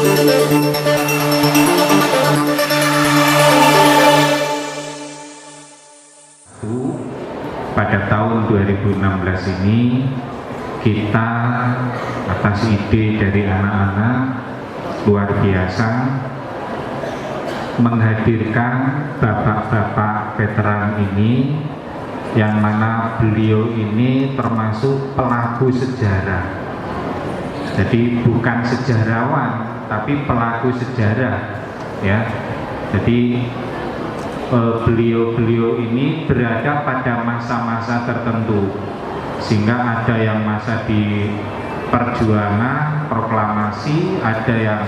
Pada tahun 2016 ini kita atas ide dari anak-anak luar biasa menghadirkan bapak-bapak veteran ini, yang mana beliau ini termasuk pelaku sejarah. Jadi bukan sejarawan tapi pelaku sejarah ya. Jadi beliau-beliau ini berada pada masa-masa tertentu, sehingga ada yang masa di perjuangan proklamasi, ada yang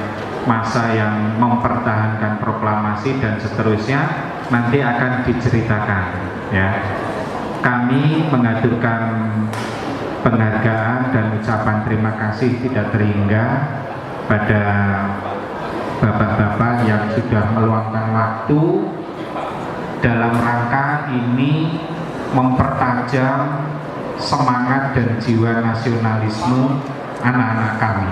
masa yang mempertahankan proklamasi, dan seterusnya nanti akan diceritakan ya. Kami mengaturkan penghargaan dan ucapan terima kasih tidak terhingga pada bapak-bapak yang sudah meluangkan waktu dalam rangka ini mempertajam semangat dan jiwa nasionalisme anak-anak kami,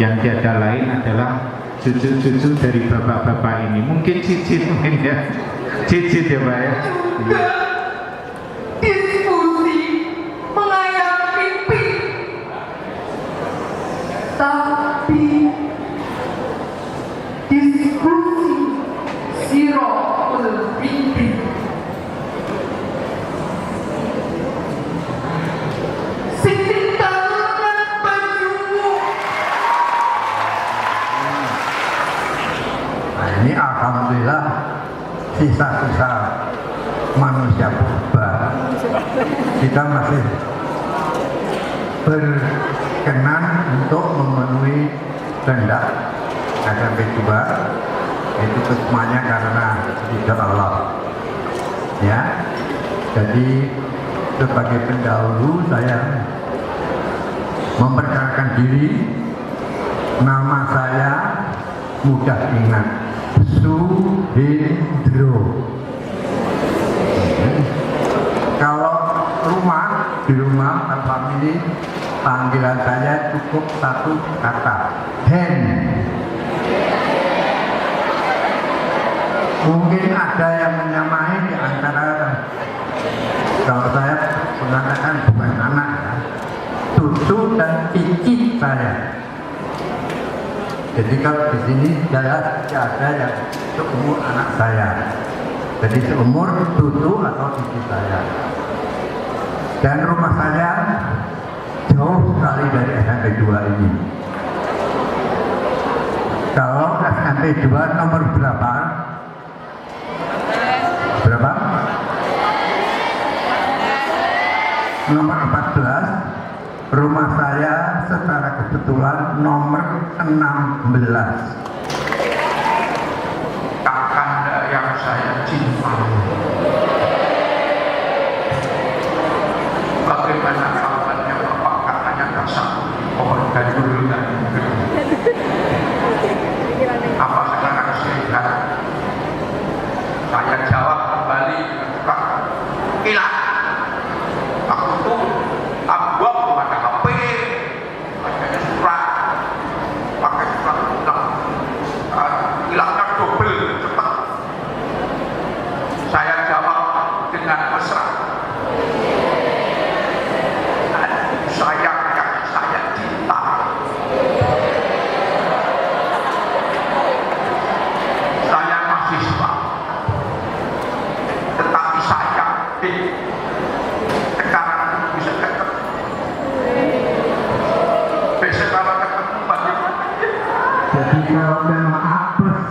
yang tiada lain adalah cucu-cucu dari bapak-bapak ini. Mungkin cicit mungkin ya, cicit ya Pak ya. Diskusi mengayal mimpi, tapi diskusi siro mimpi. Ini alhamdulillah sisa-sisa manusia purba kita masih berkenan untuk memenuhi kehendak SMP 2, itu semuanya karena ridho Allah ya. Jadi sebagai pendahulu saya memperkenalkan diri. Nama saya mudah ingat, Suhendro. Kalau di rumah family panggilan saya cukup satu kata, Hen. Mungkin ada yang menyamai di antara, kalau saya mengatakan bukan anak, cucu dan cicit saya. Jadi kalau di sini saya tidak ada yang seumur anak saya. Jadi seumur cucu atau cicit saya. Dan rumah saya jauh sekali dari SMP 2 ini. Kalau SMP 2 nomor berapa? Berapa? Nomor 14. Rumah saya secara kebetulan nomor 16. Kakanda yang saya cintai, bagaimana kabarnya bapak kakaknya kasar pohon gandul dan apa sekarang sehat? Saya jawab kembali dengan suka hilang. Aku tuh abu pada HP, pakai surat hilangnya double cepat. Saya jawab dengan mesra, saya yang saya cinta. Saya mahasiswa, tetapi saya sekarang bisa ketemu. Besok kalau ketemu bagaimana? Jadi kalau memang apes,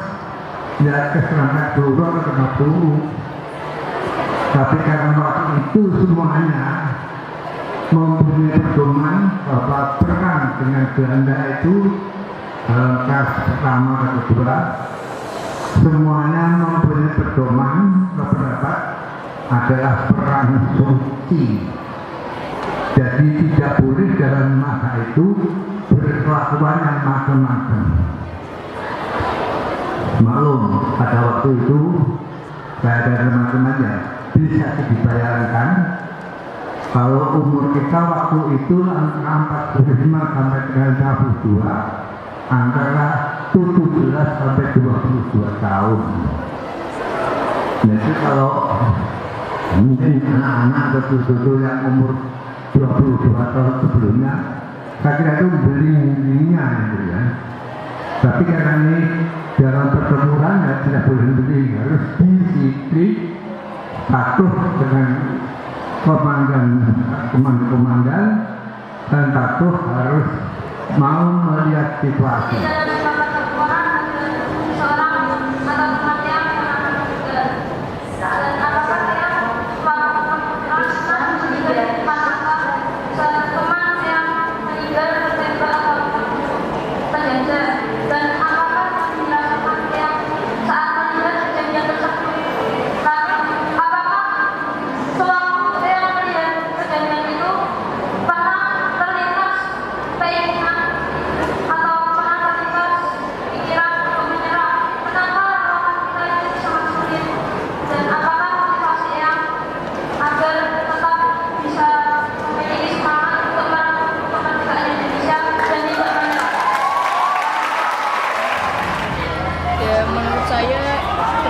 ya keserangkat dorong kena dulu. Tapi karena waktu itu semuanya mempunyai pedoman bahwa perang dengan Belanda itu dalam kas pertama dan kedua, semuanya mempunyai pedoman berpendapat adalah perang suci. Jadi tidak boleh dalam masa itu berkelakuan yang macam-macam. Maklum pada waktu itu saya dan teman-teman ya bisa dibayangkan kalau umur kita waktu itu antara 45 sampai dengan 52, antara 17 sampai 22 tahun. Jadi kalau mungkin anak-anak betul-betul yang umur 22 tahun sebelumnya, saya kira itu beli-belinya gitu ya. Tapi karena ini dalam pertempuran ya tidak boleh beli, harus disiplin, patuh dengan komandan dan patuh harus mau melihat situasi.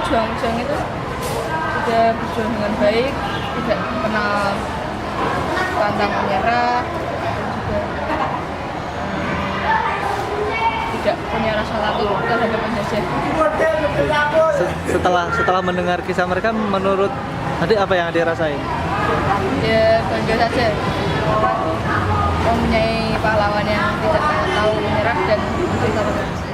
Pejuang-pejuang itu sudah berjuang dengan baik, tidak kenal pantang menyerah, juga tidak punya rasa takut terhadap penjajah. Setelah mendengar kisah mereka, menurut adik apa yang adik rasain? Ya bangga saja, mempunyai pahlawan yang tidak tahu menyerah dan bersabar.